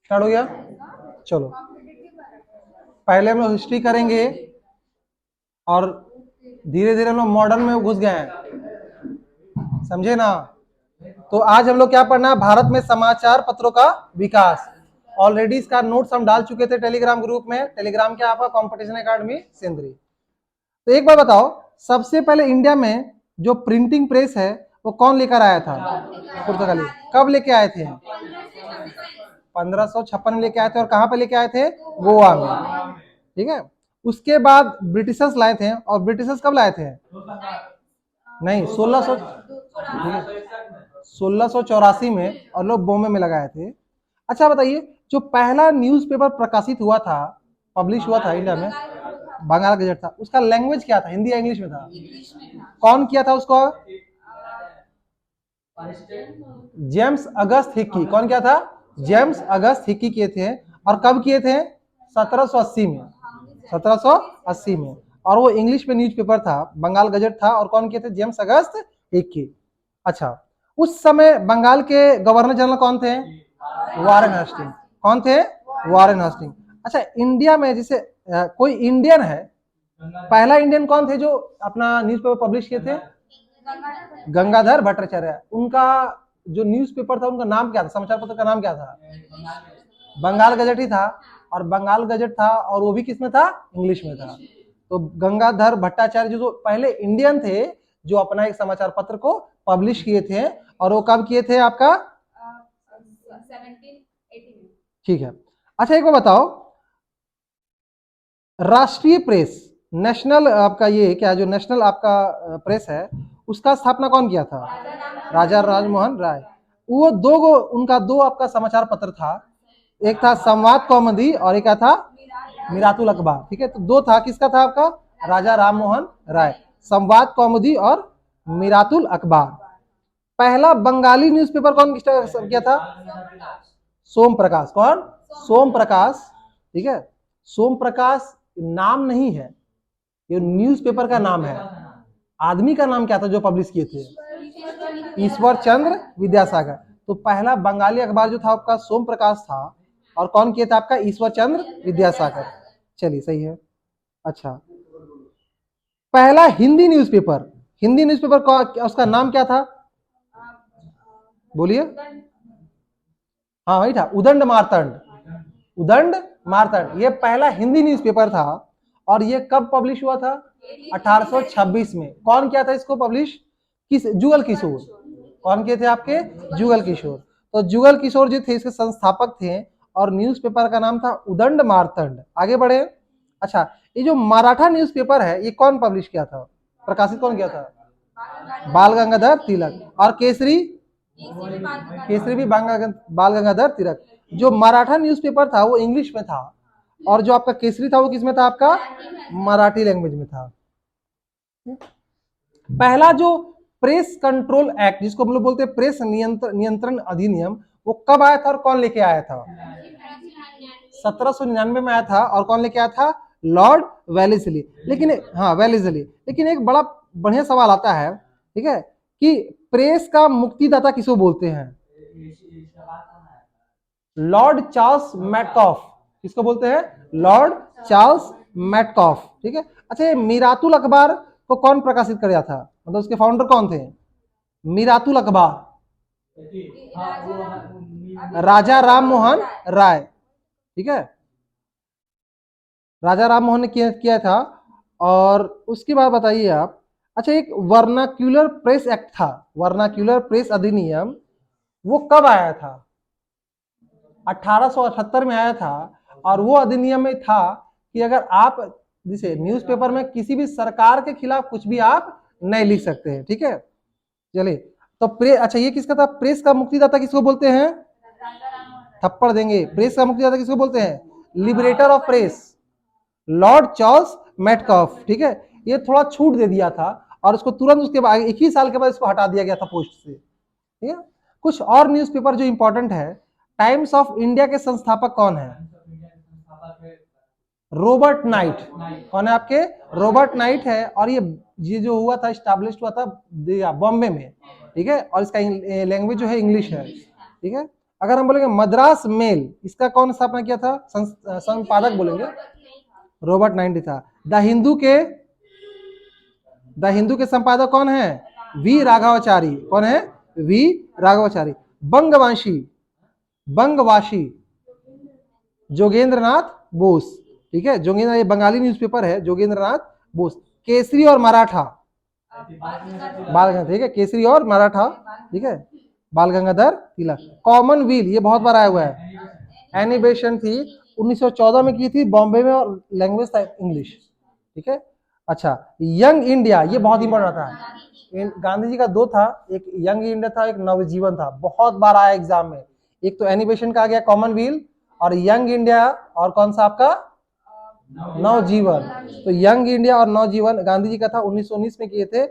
Start हो गया। चलो पहले हम लोग हिस्ट्री करेंगे और धीरे धीरे हम लोग मॉडर्न में घुस गए हैं, समझे ना। तो आज हम लोग क्या पढ़ना है, भारत में समाचार पत्रों का विकास। ऑलरेडी इसका नोट्स हम डाल चुके थे टेलीग्राम ग्रुप में। टेलीग्राम क्या आपका कंपटीशन एकेडमी सेंद्री। तो एक बार बताओ, सबसे पहले इंडिया में जो प्रिंटिंग प्रेस है वो कौन लेकर आया था? पुर्तगाली। कब लेके आए थे? 1556 में लेके आए थे। और कहां पे लेके आए थे? गोवा में, ठीक है। उसके बाद ब्रिटिशर्स लाए थे। और ब्रिटिशर्स कब लाए थे? नहीं, 1684 में, और लोग बॉम्बे में लगाए थे। अच्छा बताइए, जो पहला न्यूज़पेपर प्रकाशित हुआ था, पब्लिश हुआ था इंडिया में, बंगाल गजट था, उसका लैंग्वेज क्या था, हिंदी या इंग्लिश में था? कौन किया था उसको? James August Hickey. कौन किया था? जेम्स अगस्त हिक्की किए थे। और कब किए थे? 1780 में। 1780 में। और वो इंग्लिश में न्यूज़पेपर था, बंगाल गजट था। और कौन किए थे? James August Hicky. अच्छा, उस समय बंगाल के गवर्नर जनरल कौन थे? Warren Hasting. कौन थे? Warren Hasting. अच्छा, इंडिया में जैसे कोई इंडियन है, पहला इंडियन कौन थे जो अपना न्यूज़पेपर पब्लिश किए थे? गंगाधर भट्टाचार्य। उनका जो न्यूज़पेपर था, उनका नाम क्या था, समाचार पत्र का नाम क्या था? बंगाल गजट ही था। और बंगाल गजट था, और वो भी किस में था? इंग्लिश में था। तो गंगाधर भट्टाचार्य जो पहले इंडियन थे जो अपना एक समाचार पत्र को पब्लिश किए थे। और वो कब किए थे आपका? 1780। ठीक है। अच्छा, एक बार बताओ, राष्ट्रीय प्रेस, नेशनल आपका ये क्या, जो नेशनल आपका प्रेस है, उसका स्थापना कौन किया था? राजा राममोहन राय। वो उनका दो आपका समाचार पत्र था। एक था संवाद कौमुदी और एक क्या था? मिरातुल अखबार। ठीक है, तो दो था। किसका था आपका? राजा राममोहन राय। संवाद कौमुदी और मिरातुल अखबार। पहला बंगाली न्यूज़पेपर कौन किया था? सोम प्रकाश। कौन? सोम प्रकाश। ठीक है, सोम प्रकाश नाम नहीं है, ये न्यूज़पेपर का नाम है। आदमी का नाम क्या था जो पब्लिश किए थे? ईश्वर चंद्र विद्यासागर। तो पहला बंगाली अखबार जो था आपका सोम प्रकाश था। और कौन किया था? आपका ईश्वर चंद्र विद्यासागर। चलिए, सही है। अच्छा, पहला हिंदी न्यूज़पेपर, हिंदी न्यूज़पेपर का उसका नाम क्या था? बोलिए। हाँ, वही था, उदंड मार्तंड। उदंड मार्तंड, ये पहला हिंदी न्यूज़पेपर था। और ये कब पब्लिश हुआ था? 1826 में। कौन किया था इसको पब्लिश? जुगल किशोर। कौन किए थे आपके? जुगल किशोर। तो जुगल किशोर जी थे इसके संस्थापक थे। और न्यूज़पेपर का नाम था उदंड मार्तंड। आगे बढ़े। अच्छा, ये जो मराठा न्यूज़पेपर है, ये कौन पब्लिश किया था, प्रकाशित कौन किया था? बाल गंगाधर तिलक। और केसरी? केसरी भी बाल गंगाधर तिलक। जो मराठा न्यूज़पेपर था वो इंग्लिश में था। और जो आपका केसरी था वो किस में था? आपका मराठी लैंग्वेज में था। पहला जो प्रेस कंट्रोल एक्ट, जिसको हम लोग बोलते हैं प्रेस नियंत्रण अधिनियम, वो कब आया था और कौन लेके आया था? 1799 में आया था। और कौन लेके आया था? Lord Wellesley. लेकिन हाँ, वेलेस्ली। लेकिन एक बड़ा बढ़िया सवाल आता है, ठीक है, कि प्रेस का मुक्तिदाता किसको बोलते हैं? Lord Charles Metcalfe. किसको बोलते हैं? Lord Charles Metcalfe. ठीक है। अच्छा, ये मिरातुल अखबार को कौन प्रकाशित किया था, मतलब उसके फाउंडर कौन थे? मिरातुल अखबार राजा राममोहन राय। ठीक है, राजा राममोहन ने किया था। और उसके बाद बताइए आप, अच्छा, एक वर्नाक्यूलर प्रेस एक्ट था, वर्नाक्यूलर प्रेस अधिनियम, वो कब आया था? 1878 में आया था। और वो अधिनियम में था कि अगर आप जैसे न्यूज़पेपर में किसी भी सरकार के खिलाफ कुछ भी आप नहीं लिख सकते हैं। ठीक है, चलिए। तो अच्छा, ये किसका था? प्रेस का मुक्तिदाता किसको बोलते हैं? थप्पड़ देंगे। प्रेस का मुक्तिदाता किसको बोलते हैं? Liberator of press, Lord Charles Metcalfe. ठीक है, ये थोड़ा छूट दे दिया था। और उसको तुरंत उसके बाद 21 साल के बाद इसको हटा दिया गया था पोस्ट से। ठीक है। कुछ और न्यूज़पेपर जो इंपॉर्टेंट है, टाइम्स ऑफ इंडिया के संस्थापक कौन है? Robert night. कौन है आपके? रॉबर्ट नाइट है। और ये जो हुआ था, स्टैब्लिश हुआ था बॉम्बे में। ठीक है, और इसका लैंग्वेज जो है इंग्लिश है। ठीक है, अगर हम बोलेंगे मद्रास मेल, इसका कौन स्थापना किया था? संपादक बोलेंगे रॉबर्ट नाइटी था। द हिंदू के संपादक कौन है? वी राघवाचारी। कौन है? वी राघवाचारी। बंगवाशी जोगेंद्र नाथ बोस। ठीक है, जोगेंद्र, ये बंगाली न्यूज़पेपर है, जोगेंद्र नाथ बोस। केसरी और मराठा, बाल गंगाधर, ठीक है, केसरी और मराठा, ठीक है, बाल गंगाधर तिलक। कॉमनवेल्थ, ये बहुत बार आया हुआ है। एनिबेशन थी 1914 में की थी बॉम्बे में, और लैंग्वेज था इंग्लिश। ठीक है, अच्छा, यंग इंडिया, ये बहुत इंपॉर्टेंट था। गांधी जी का दो था, एक यंग इंडिया था, एक नवजीवन था, बहुत बार आया एग्जाम में। एक तो एनिबेशन का आ गया कॉमनवेल्थ, और यंग इंडिया, और कौन सा आपका? नवजीवन। तो यंग इंडिया और नवजीवन गांधी जी का था, 1919 में किए थे।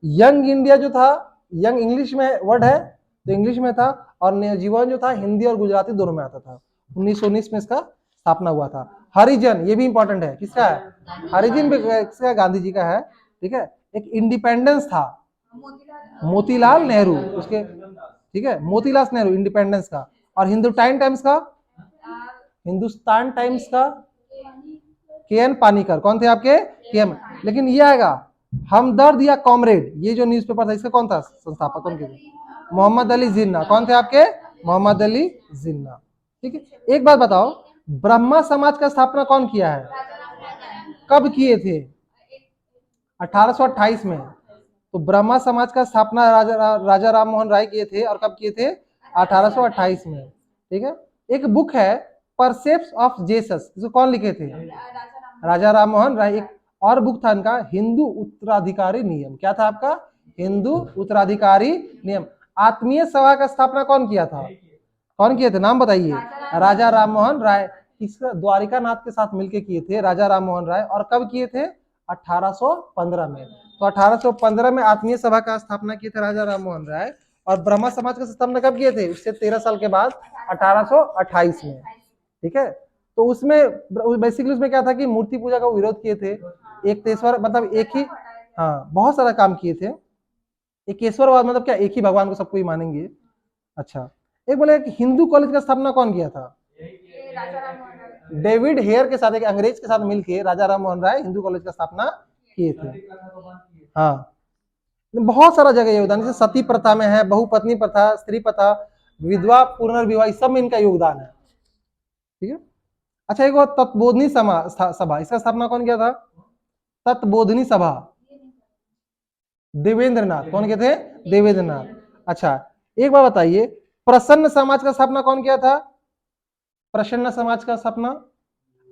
यंग इंडिया जो था, यंग इंग्लिश में वर्ड है तो इंग्लिश में था, और नवजीवन जो था हिंदी और गुजराती दोनों में आता था। 1919 में इसका स्थापना हुआ था। हरिजन, ये भी इंपॉर्टेंट है, किसका है? हरिजन भी किसका? गांधी जी का है। ठीक है, एक इंडिपेंडेंस था मोतीलाल नेहरू, उसके, ठीक है, मोतीलाल नेहरू, इंडिपेंडेंस का। और हिंदुस्तान टाइम्स का, हिंदुस्तान टाइम्स का के.एन. पानीकर। कौन थे आपके? के.एन. लेकिन ये आएगा हमदर्द या कॉमरेड, ये जो न्यूज़पेपर था, इसका कौन था संस्थापक? कौन थे? मोहम्मद अली जिन्ना। कौन थे आपके? मोहम्मद अली जिन्ना। ठीक है, एक बात बताओ, ब्रह्मा समाज का स्थापना कौन किया है? कब किए थे? 1828 में। तो ब्रह्मा समाज का स्थापना राजा राम मोहन राय किए थे, और कब किए थे? 1828 में। ठीक है, एक बुक है परसेप्स ऑफ जेसस, इसको कौन लिखे थे? राजा राम मोहन राय। एक और बुक था इनका, हिंदू उत्तराधिकारी नियम। क्या था आपका? हिंदू उत्तराधिकारी नियम। आत्मीय सभा का स्थापना कौन किया था? कौन किए थे? नाम बताइए। राजा राम मोहन राय। इसका द्वारिका नाथ के साथ मिलकर किए थे राजा राम मोहन राय, और कब किए थे? 1815 में। तो 1815 में आत्मीय सभा का स्थापना किए थे राजा राम मोहन राय, और ब्रह्मा समाज का स्थापना कब किए थे? उससे 13 साल के बाद, 1828 में। ठीक है, तो उसमें बेसिकली उसमें क्या था कि मूर्ति पूजा का विरोध किए थे, एक तेश्वर, मतलब एक ही, हाँ, बहुत सारा काम किए थे। एकेश्वरवाद मतलब क्या? एक ही भगवान को सबको ही मानेंगे। अच्छा, एक बोले कि हिंदू कॉलेज का स्थापना कौन किया था? डेविड हेयर के साथ, एक अंग्रेज के साथ मिलकर राजा राम मोहन राय हिंदू कॉलेज का स्थापना किए थे। हाँ, बहुत सारा जगह योगदान, जैसे सती प्रथा में है, बहुपत्नी प्रथा, स्त्री प्रथा, विधवा पुनर्विवाह, सब में इनका योगदान है। ठीक है, अच्छा, एक और तत्बोधनी सभा, इसका स्थापना कौन किया था? तत्बोधनी सभा, देवेंद्रनाथ। कौन कहते हैं? देवेंद्रनाथ। अच्छा, एक बार बताइए, प्रसन्न समाज का स्थापना कौन किया था? प्रसन्न समाज का स्थापना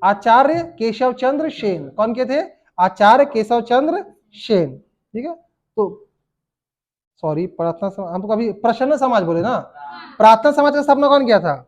आचार्य केशव चंद्र सेन। कौन के थे? आचार्य केशव चंद्र सेन। ठीक है, तो सॉरी, प्रार्थना समाज, हम तो कभी प्रसन्न समाज बोले ना। प्रार्थना समाज का स्थापना कौन किया था?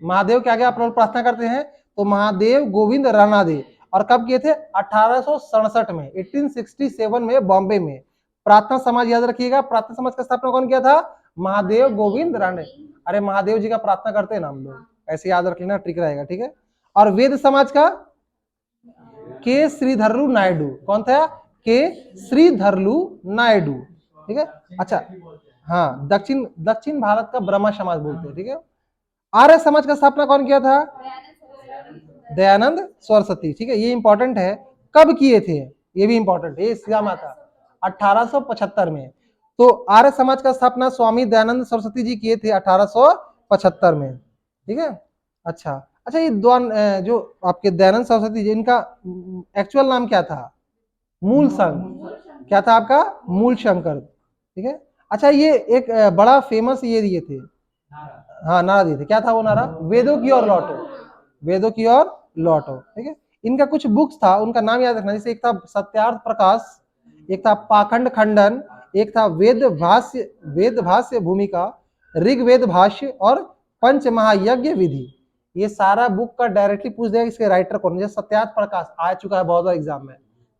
महादेव के आगे आप लोग प्रार्थना करते हैं, तो महादेव गोविंद रानादे। और कब किए थे? 1867 में, 1867 में बॉम्बे में। प्रार्थना समाज याद रखिएगा, प्रार्थना समाज का स्थापना कौन किया था? महादेव गोविंद राणे। अरे महादेव जी का प्रार्थना करते हैं ना हम लोग, ऐसे याद रख लेना, ट्रिक रहेगा। ठीक है, और वेद समाज का के श्रीधरलू नायडू। कौन था? के श्रीधरलू नायडू। ठीक है, अच्छा, हाँ, दक्षिण भारत का ब्रह्मा समाज बोलते हैं। ठीक है, आर्य समाज का स्थापना कौन किया था? दयानंद सरस्वती। ठीक है, ये इंपॉर्टेंट है, कब किए थे? ये भी इंपॉर्टेंट है, इसका माता 1875 में। तो आर्य समाज का स्थापना स्वामी दयानंद सरस्वती जी किए थे 1875 में। ठीक है, अच्छा अच्छा, ये जो आपके दयानंद सरस्वती जी, इनका एक्चुअल नाम क्या था? मूल संघ। क्या था आपका? मूल शंकर। ठीक है, अच्छा, ये एक बड़ा फेमस ये दिए थे, हाँ, नारा दिए थे। क्या था वो नारा? वेदों की ओर लौटो, वेदों की ओर लौटो। ठीक है, इनका कुछ बुक्स था, उनका नाम याद रखना, जैसे एक था सत्यार्थ प्रकाश, एक था पाखंड खंडन, एक था वेद भाष्य भूमिका, ऋग्वेद भाष्य, और पंच महायज्ञ विधि। ये सारा बुक का डायरेक्टली पूछ देगा इसके राइटर कौन। जैसे सत्यार्थ प्रकाश आ चुका है बहुत बार एग्जाम में,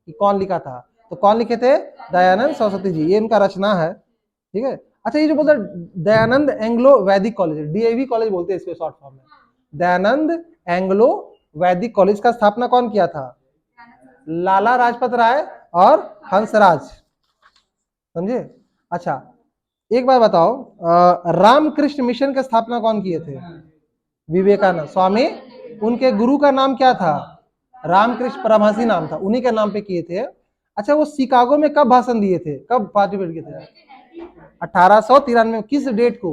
कि कौन लिखा था, तो कौन लिखे थे? दयानंद सरस्वती जी, ये इनका रचना है। ठीक है, अच्छा, ये जो बोलते हैं दयानंद एंग्लो वैदिक कॉलेज, डीएवी कॉलेज बोलते हैं इसको शॉर्ट फॉर्म में, दयानंद एंग्लो वैदिक कॉलेज का स्थापना कौन किया था? लाला लाजपत राय और हंसराज। समझे? अच्छा, एक बात बताओ, रामकृष्ण मिशन की स्थापना कौन किए थे? विवेकानंद स्वामी। उनके गुरु का नाम क्या था? रामकृष्ण परमहंसी नाम था, उन्हीं के नाम पे किए थे। अच्छा, वो शिकागो में कब भाषण दिए थे, कब पार्टिसिपेट किए थे? 1893। किस डेट को?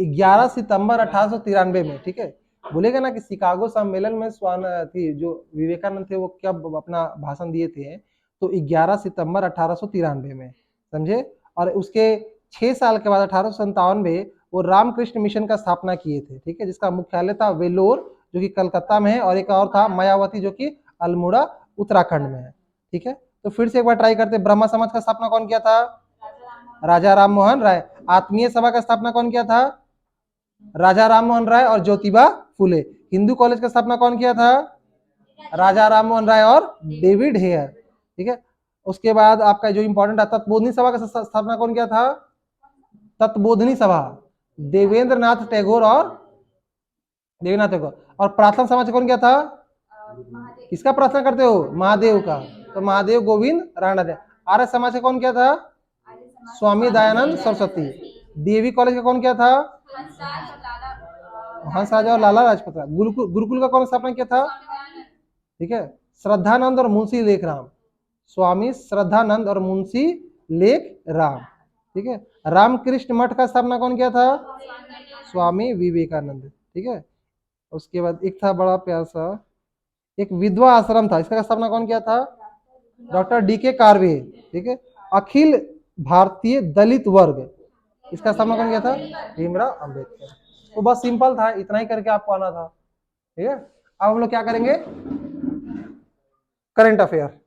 11 सितंबर 1893 में। ठीक है, बोलेगा ना कि शिकागो सम्मेलन में थी जो विवेकानंद थे वो कब अपना भाषण दिए थे, तो 11 सितंबर 1893 में, समझे। और उसके 6 साल के बाद 1857 में वो रामकृष्ण मिशन का स्थापना किए थे, ठीक है, जिसका मुख्यालय था वेलोर जो कि कलकत्ता में है, और एक और था मायावती जो कि अल्मोड़ा उत्तराखंड में है। ठीक है, तो फिर से एक बार ट्राई करते। ब्रह्मा समाज का स्थापना कौन किया था? राजा राम मोहन राय। आत्मीय सभा का स्थापना कौन किया था? राजा राम मोहन राय और ज्योतिबा फुले। हिंदू कॉलेज का स्थापना कौन किया था? राजा राम मोहन राय और डेविड हेयर। ठीक है, उसके बाद आपका जो इंपॉर्टेंट है, तत्बोधनी सभा का स्थापना कौन किया था? तत्बोधनी सभा देवेंद्र नाथ टैगोर और देवेंद्र नाथ टैगोर। और प्रार्थना समाज कौन किया था? किसका प्रार्थना करते हो? महादेव का, तो महादेव गोविंद राणा दे। आर्य समाज का कौन किया था? स्वामी दयानंद सरस्वती। डीएवी कॉलेज का कौन किया था? हंस राजा और लाला लाजपत राय। गुरुकुल का कौन स्थापना किया था? ठीक है, श्रद्धानंद और मुंशी लेखराम। स्वामी श्रद्धानंद और मुंशी लेख राम। ठीक है, रामकृष्ण मठ का स्थापना कौन किया था? स्वामी विवेकानंद। ठीक है, उसके बाद एक था बड़ा प्यार सा, एक विधवा आश्रम था, इसका स्थापना कौन किया था? डॉक्टर डी.के. कार्वे। ठीक है, अखिल भारतीय दलित वर्ग, इसका स्थापना कौन किया था? भीमराव अंबेडकर। तो बस सिंपल था, इतना ही करके आपको आना था। ठीक है, अब हम लोग क्या करेंगे? Current affair.